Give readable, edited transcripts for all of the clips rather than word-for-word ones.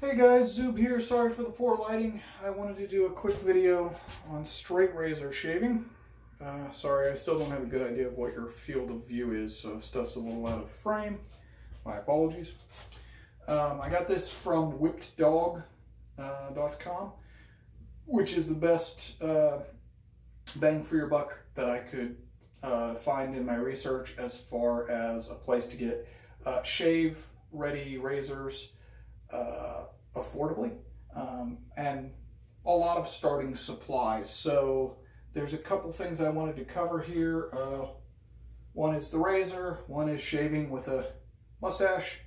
Hey guys, Zube here. Sorry for the poor lighting. I wanted to do a quick video on straight razor shaving. Sorry, I still don't have a good idea of what your field of view is, so if stuff's a little out of frame, my apologies. I got this from whipped.dog.com, which is the best bang for your buck that I could find in my research as far as a place to get shave-ready razors affordably, and a lot of starting supplies. So there's a couple things I wanted to cover here. One is the razor, one is shaving with a mustache,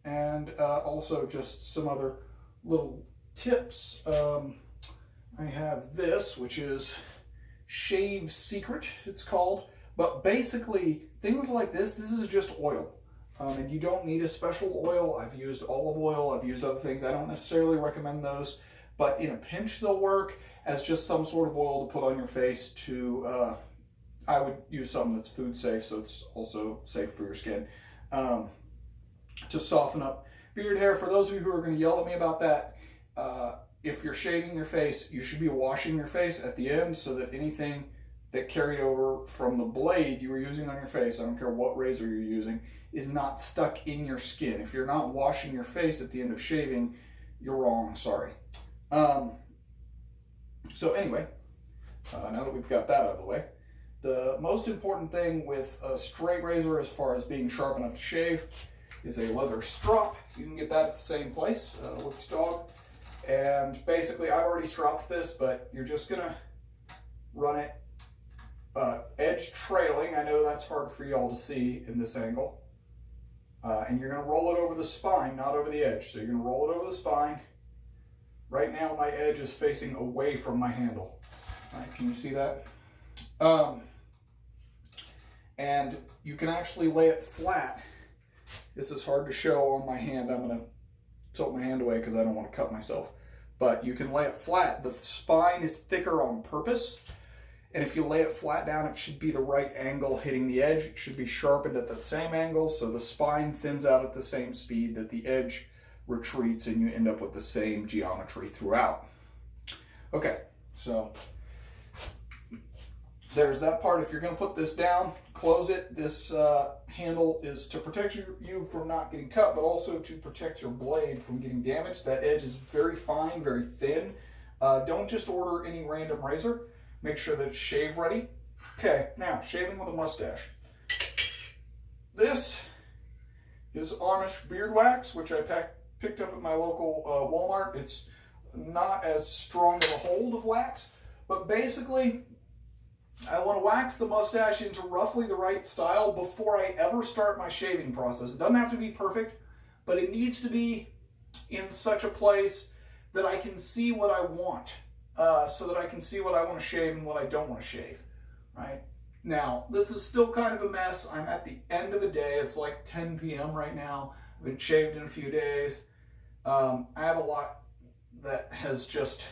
and also just some other little tips. I have this, which is Shave Secret, it's called, but basically things like this is just oil. And you don't need a special oil. I've used olive oil, I've used other things. I don't necessarily recommend those, but in a pinch they'll work as just some sort of oil to put on your face to, I would use something that's food safe, so it's also safe for your skin, to soften up beard hair. For those of you who are going to yell at me about that, if you're shaving your face, you should be washing your face at the end so that anything that carried over from the blade you were using on your face, I don't care what razor you're using, is not stuck in your skin. If you're not washing your face at the end of shaving, you're wrong, sorry. So anyway, now that we've got that out of the way, the most important thing with a straight razor as far as being sharp enough to shave is a leather strop. You can get that at the same place, Works Dog. And basically, I've already stropped this, but you're just gonna run it edge trailing. I know that's hard for y'all to see in this angle. And you're going to roll it over the spine, not over the edge. So you're going to roll it over the spine. Right now my edge is facing away from my handle. All right, can you see that? And you can actually lay it flat. This is hard to show on my hand. I'm going to tilt my hand away because I don't want to cut myself. But you can lay it flat. The spine is thicker on purpose. And if you lay it flat down, it should be the right angle hitting the edge. It should be sharpened at that same angle, so the spine thins out at the same speed that the edge retreats, and you end up with the same geometry throughout. Okay, so there's that part. If you're going to put this down, close it. This handle is to protect you from not getting cut, but also to protect your blade from getting damaged. That edge is very fine, very thin. Don't just order any random razor. Make sure that it's shave ready. Okay, now shaving with a mustache. This is Amish beard wax, which I picked up at my local Walmart. It's not as strong of a hold of wax, but basically I want to wax the mustache into roughly the right style before I ever start my shaving process. It doesn't have to be perfect, but it needs to be in such a place that I can see what I want. So that I can see what I want to shave and what I don't want to shave, right? Now, this is still kind of a mess. I'm at the end of the day. It's like 10 p.m. right now. I've been shaved in a few days. I have a lot that has just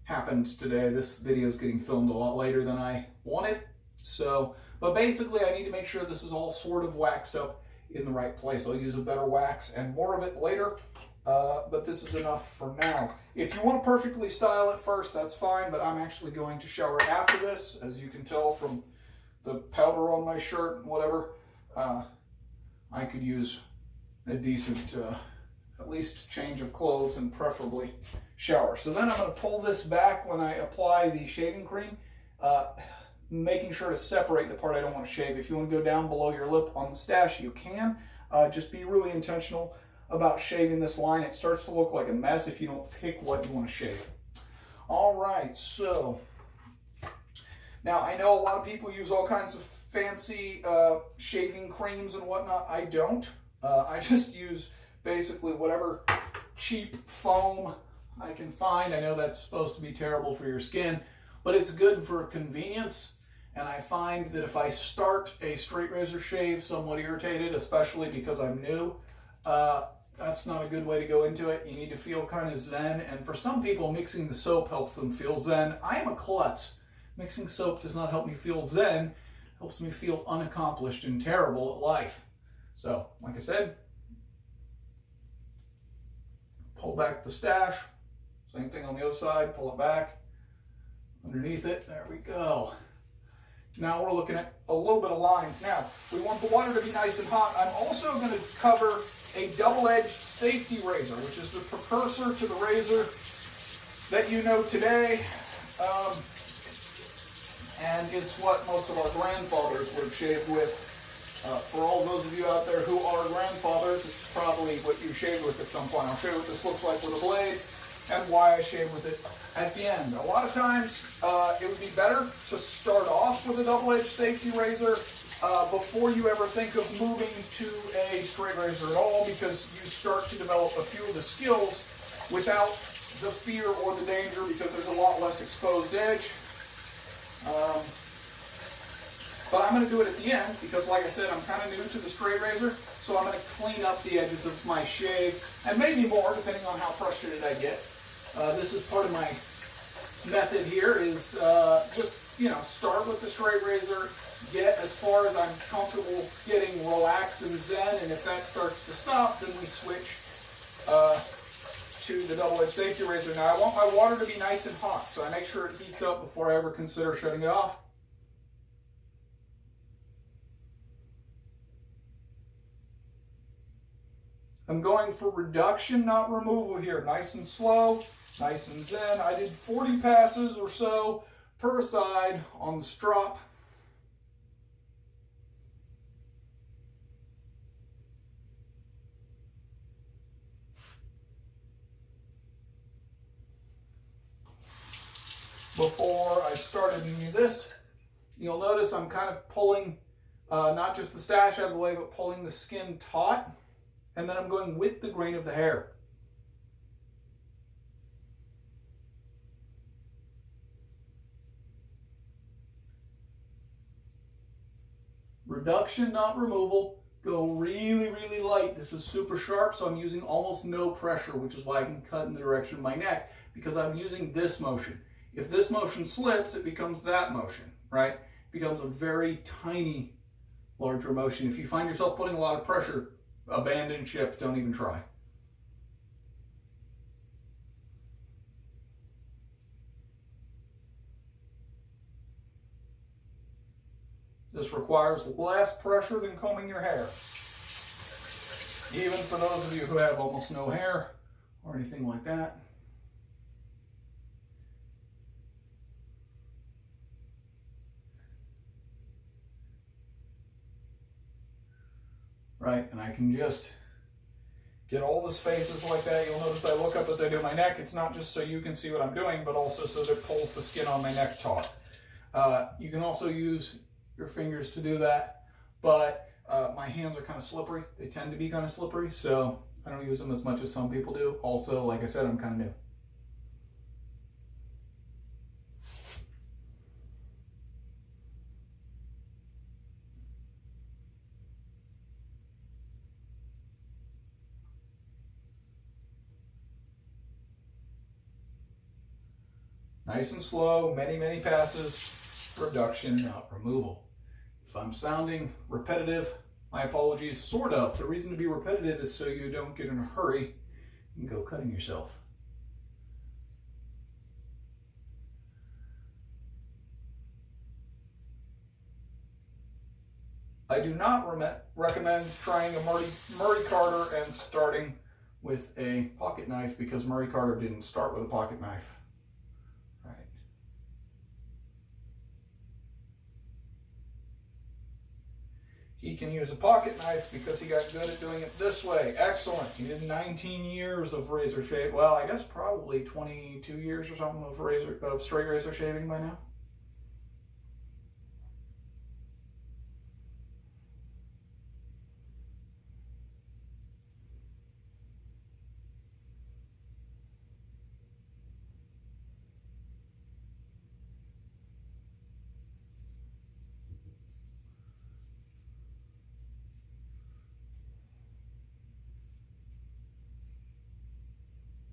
happened today. This video is getting filmed a lot later than I wanted. So, but basically I need to make sure this is all sort of waxed up in the right place. I'll use a better wax and more of it later. But this is enough for now. If you want to perfectly style it first, that's fine, but I'm actually going to shower after this. As you can tell from the powder on my shirt and whatever, I could use a decent, at least change of clothes and preferably shower. So then I'm going to pull this back when I apply the shaving cream, making sure to separate the part I don't want to shave. If you want to go down below your lip on the stash, you can. Just be really intentional about shaving this line. It starts to look like a mess if you don't pick what you want to shave. All right, so now I know a lot of people use all kinds of fancy shaving creams and whatnot. I don't. I just use basically whatever cheap foam I can find. I know that's supposed to be terrible for your skin, but it's good for convenience. And I find that if I start a straight razor shave somewhat irritated, especially because I'm new, that's not a good way to go into it. You need to feel kind of zen, and for some people, mixing the soap helps them feel zen. I am a klutz. Mixing soap does not help me feel zen. It helps me feel unaccomplished and terrible at life. So, like I said, pull back the stash. Same thing on the other side, pull it back. Underneath it, there we go. Now we're looking at a little bit of lines. Now, we want the water to be nice and hot. I'm also going to cover a double-edged safety razor, which is the precursor to the razor that you know today. And it's what most of our grandfathers would shave with. For all those of you out there who are grandfathers, it's probably what you shaved with at some point. I'll show you what this looks like with a blade and why I shave with it at the end. A lot of times, it would be better to start off with a double-edged safety razor before you ever think of moving to a straight razor at all, because you start to develop a few of the skills without the fear or the danger, because there's a lot less exposed edge. But I'm going to do it at the end because, like I said, I'm kind of new to the straight razor, so I'm going to clean up the edges of my shave, and maybe more depending on how frustrated I get. This is part of my method here, is just, start with the straight razor, get as far as I'm comfortable getting relaxed and zen, and if that starts to stop, then we switch to the double-edged safety razor. Now, I want my water to be nice and hot, so I make sure it heats up before I ever consider shutting it off. I'm going for reduction, not removal here. Nice and slow, nice and zen. I did 40 passes or so per side on the strop. Before I started any of this, you'll notice I'm kind of pulling not just the stash out of the way, but pulling the skin taut. And then I'm going with the grain of the hair. Reduction, not removal. Go really, really light. This is super sharp, so I'm using almost no pressure, which is why I can cut in the direction of my neck, because I'm using this motion. If this motion slips, it becomes that motion, right? It becomes a very tiny, larger motion. If you find yourself putting a lot of pressure, abandon ship, don't even try. This requires less pressure than combing your hair. Even for those of you who have almost no hair or anything like that. Right, and I can just get all the spaces like that. You'll notice I look up as I do my neck. It's not just so you can see what I'm doing, but also so that it pulls the skin on my neck taut. You can also use your fingers to do that, but my hands are kind of slippery. They tend to be kind of slippery, so I don't use them as much as some people do. Also, like I said, I'm kind of new. Nice and slow, many, many passes, reduction, not removal. If I'm sounding repetitive, my apologies, sort of. The reason to be repetitive is so you don't get in a hurry and go cutting yourself. I do not recommend trying a Murray Carter and starting with a pocket knife, because Murray Carter didn't start with a pocket knife. He can use a pocket knife because he got good at doing it this way. Excellent. He did 19 years of razor shave. Well, I guess probably 22 years or something of straight razor shaving by now.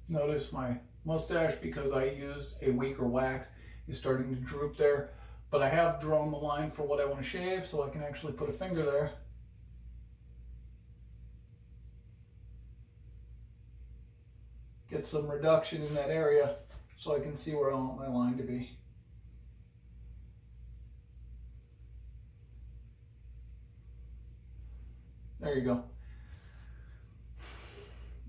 Notice my mustache, because I used a weaker wax, is starting to droop there. But I have drawn the line for what I want to shave, so I can actually put a finger there. get some reduction in that area so I can see where I want my line to be. There you go.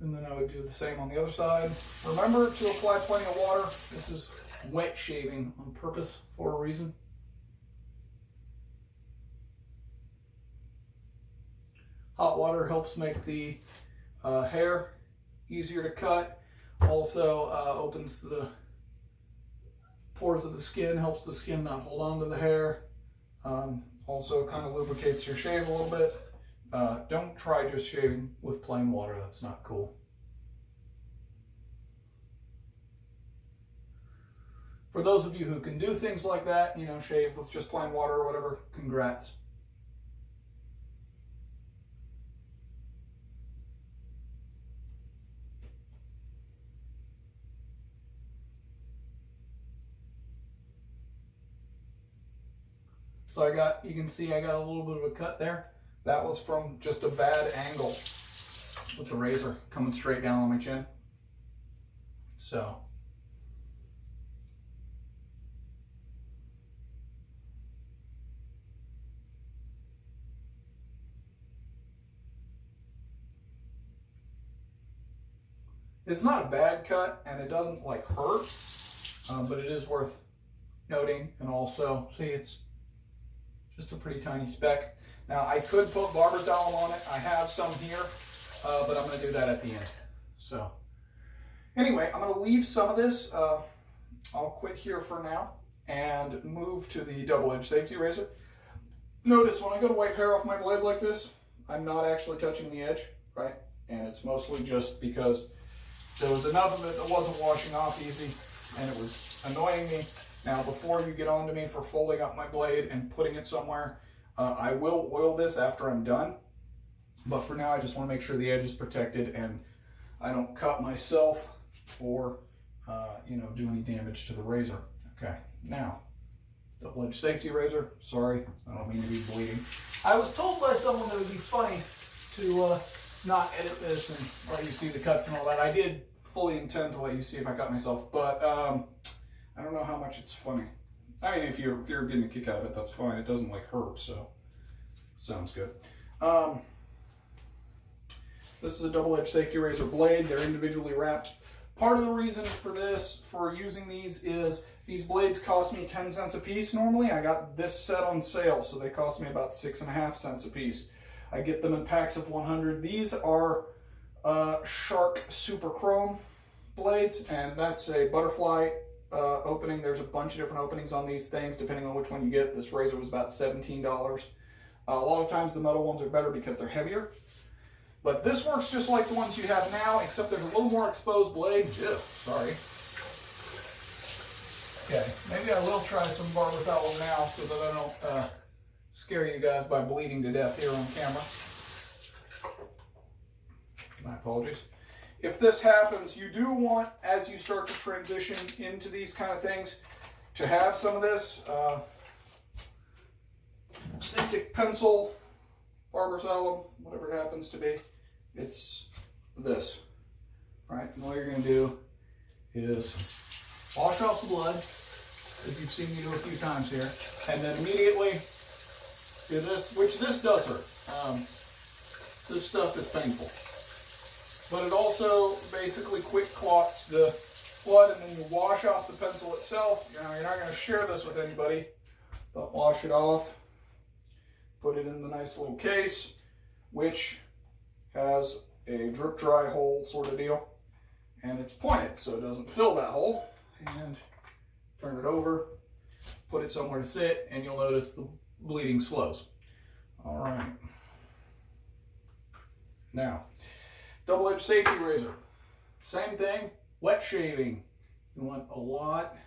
And then I would do the same on the other side. Remember to apply plenty of water. This is wet shaving on purpose for a reason. Hot water helps make the hair easier to cut. Also opens the pores of the skin, helps the skin not hold on to the hair. Also kind of lubricates your shave a little bit. Don't try just shaving with plain water. That's not cool. For those of you who can do things like that, you know, shave with just plain water or whatever, congrats. So you can see I got a little bit of a cut there. That was from just a bad angle with the razor coming straight down on my chin. So. It's not a bad cut and it doesn't like hurt, but it is worth noting. And also, see, it's just a pretty tiny speck. Now I could put barber's alum on it. I have some here, but I'm going to do that at the end. So anyway, I'm going to leave some of this. I'll quit here for now and move to the double-edged safety razor. Notice when I go to wipe hair off my blade like this, I'm not actually touching the edge, right? And it's mostly just because there was enough of it that wasn't washing off easy and it was annoying me. Now before you get on to me for folding up my blade and putting it somewhere, I will oil this after I'm done, but for now I just want to make sure the edge is protected and I don't cut myself or do any damage to the razor. Okay, now double-edged safety razor. Sorry, I don't mean to be bleeding. I was told by someone that it would be funny to not edit this and let you see the cuts and all that. I did fully intend to let you see if I cut myself, but I don't know how much it's funny. I mean, if you're getting a kick out of it, that's fine. It doesn't like hurt, so sounds good. This is a double-edged safety razor blade. They're individually wrapped. Part of the reason for this, for using these, is these blades cost me 10 cents a piece normally. I got this set on sale, so they cost me about 6.5 cents a piece. I get them in packs of 100. These are Shark Super Chrome blades, and that's a butterfly opening. There's a bunch of different openings on these things depending on which one you get. This razor was about $17. A lot of times the metal ones are better because they're heavier, but this works just like the ones you have now, except there's a little more exposed blade. Ew, sorry. Okay, maybe I will try some barber's alum now so that I don't scare you guys by bleeding to death here on camera. My apologies. If this happens, you do want, as you start to transition into these kind of things, to have some of this styptic pencil, barber's alum, whatever it happens to be. It's this, right? And all you're going to do is wash off the blood, as you've seen me do a few times here, and then immediately do this, which this does hurt. This stuff is painful. But it also basically quick clots the blood, and then you wash off the pencil itself. You know, you're not going to share this with anybody, but wash it off. Put it in the nice little case, which has a drip dry hole sort of deal, and it's pointed so it doesn't fill that hole. And turn it over, put it somewhere to sit, and you'll notice the bleeding slows. All right. Now, double-edged safety razor. Same thing, wet shaving. You want a lot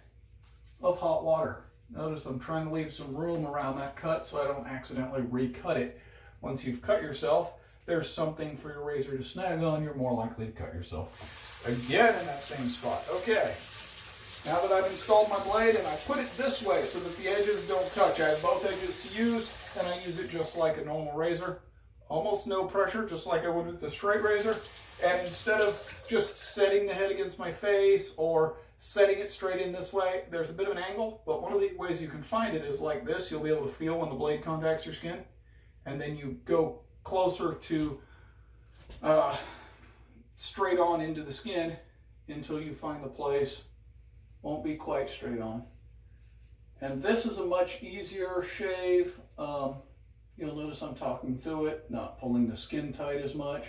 of hot water. Notice I'm trying to leave some room around that cut so I don't accidentally recut it. Once you've cut yourself, there's something for your razor to snag on, you're more likely to cut yourself again in that same spot. Okay, now that I've installed my blade and I put it this way so that the edges don't touch, I have both edges to use, and I use it just like a normal razor. Almost no pressure, just like I would with a straight razor. And instead of just setting the head against my face or setting it straight in this way, there's a bit of an angle, but one of the ways you can find it is like this. You'll be able to feel when the blade contacts your skin, and then you go closer to straight on into the skin until you find the place. Won't be quite straight on. And this is a much easier shave. You'll notice I'm talking through it, not pulling the skin tight as much.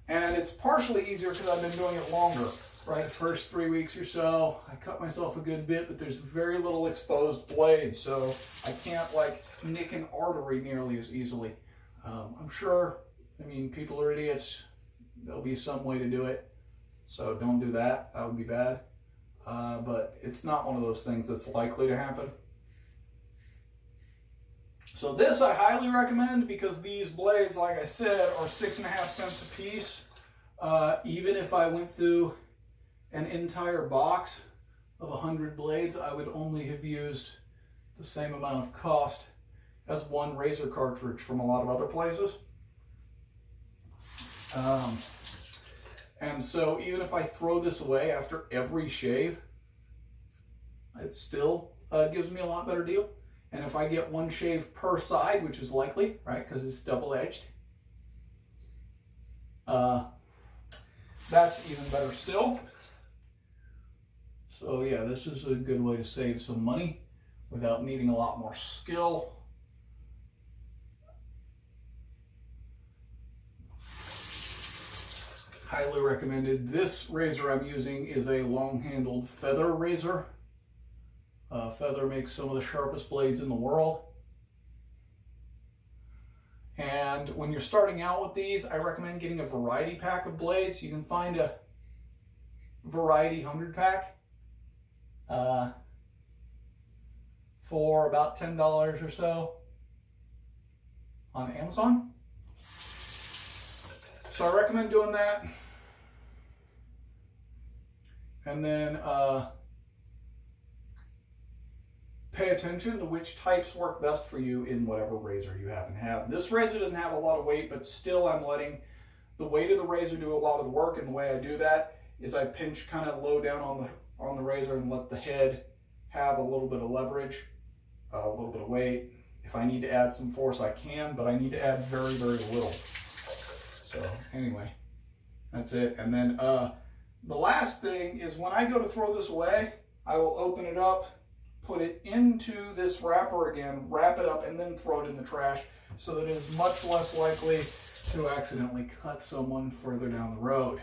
And it's partially easier because I've been doing it longer, right? The first 3 weeks or so, I cut myself a good bit, but there's very little exposed blade, so I can't like nick an artery nearly as easily. I'm sure, I mean, people are idiots. There'll be some way to do it, so don't do that. That would be bad. But it's not one of those things that's likely to happen. So this I highly recommend because these blades, like I said, are 6.5 cents a piece. Even if I went through an entire box of 100 blades, I would only have used the same amount of cost as one razor cartridge from a lot of other places. And so even if I throw this away after every shave, it still gives me a lot better deal. And if I get one shave per side, which is likely, right, because it's double-edged, that's even better still. So yeah, this is a good way to save some money without needing a lot more skill. Highly recommended. This razor I'm using is a long-handled feather razor. Feather makes some of the sharpest blades in the world. And when you're starting out with these, I recommend getting a variety pack of blades. You can find a variety 100 pack for about $10 or so on Amazon. So I recommend doing that. And then pay attention to which types work best for you in whatever razor you happen to have. This razor doesn't have a lot of weight, but still I'm letting the weight of the razor do a lot of the work. And the way I do that is I pinch kind of low down on the razor and let the head have a little bit of leverage, a little bit of weight. If I need to add some force, I can, but I need to add very, very little. So anyway, that's it. And then the last thing is when I go to throw this away, I will open it up, put it into this wrapper again, wrap it up, and then throw it in the trash so that it is much less likely to accidentally cut someone further down the road.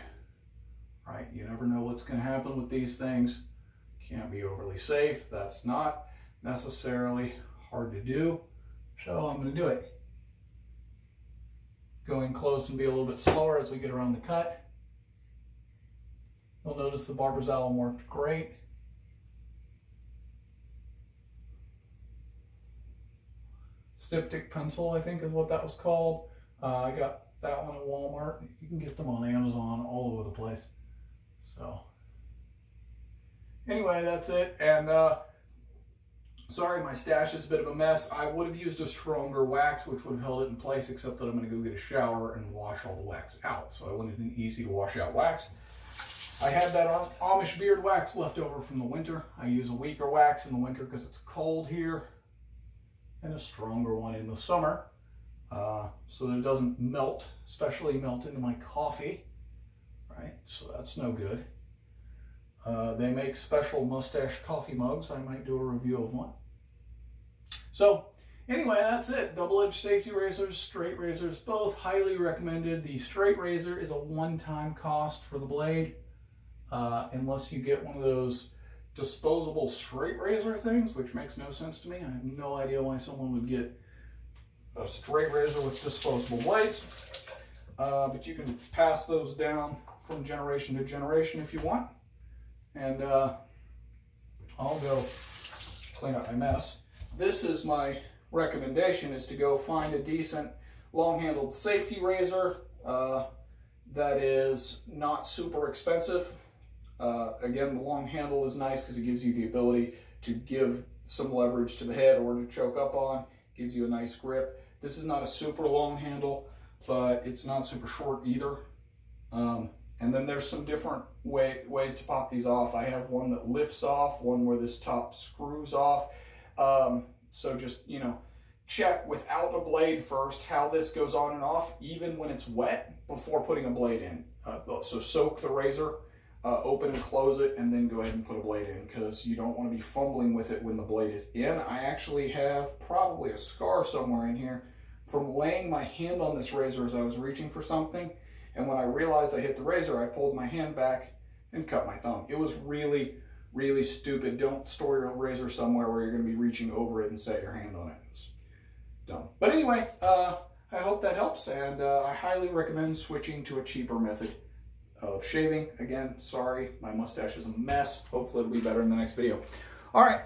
Right? You never know what's going to happen with these things. Can't be overly safe. That's not necessarily hard to do. So I'm going to do it. Go in close and be a little bit slower as we get around the cut. You'll notice the barber's alum worked great. Styptic pencil, I think is what that was called. I got that one at Walmart. You can get them on Amazon all over the place. So anyway, that's it. And sorry, my stash is a bit of a mess. I would have used a stronger wax, which would have held it in place, except that I'm going to go get a shower and wash all the wax out. So I wanted an easy to wash out wax. I had that Amish beard wax left over from the winter. I use a weaker wax in the winter because it's cold here, and a stronger one in the summer, so that it doesn't melt, especially melt into my coffee, right? So that's no good. They make special mustache coffee mugs. I might do a review of one. So anyway, that's it. Double-edged safety razors, straight razors, both highly recommended. The straight razor is a one-time cost for the blade, unless you get one of those disposable straight razor things, which makes no sense to me. I have no idea why someone would get a straight razor with disposable blades. But you can pass those down from generation to generation if you want. And I'll go clean up my mess. This is my recommendation, is to go find a decent long-handled safety razor that is not super expensive. Again, the long handle is nice because it gives you the ability to give some leverage to the head or to choke up on. Gives you a nice grip. This is not a super long handle, but it's not super short either. And then there's some different ways to pop these off. I have one that lifts off, one where this top screws off. So just, you know, check without a blade first how this goes on and off, even when it's wet, before putting a blade in. So soak the razor, open and close it, and then go ahead and put a blade in, because you don't want to be fumbling with it when the blade is in. I actually have probably a scar somewhere in here from laying my hand on this razor as I was reaching for something. And when I realized I hit the razor, I pulled my hand back and cut my thumb. It was really, really stupid. Don't store your razor somewhere where you're going to be reaching over it and set your hand on it. It was dumb. But anyway, I hope that helps, and I highly recommend switching to a cheaper method of shaving. Again, sorry, my mustache is a mess. Hopefully it'll be better in the next video. All right,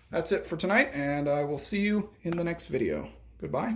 that's it for tonight, and I will see you in the next video. Goodbye.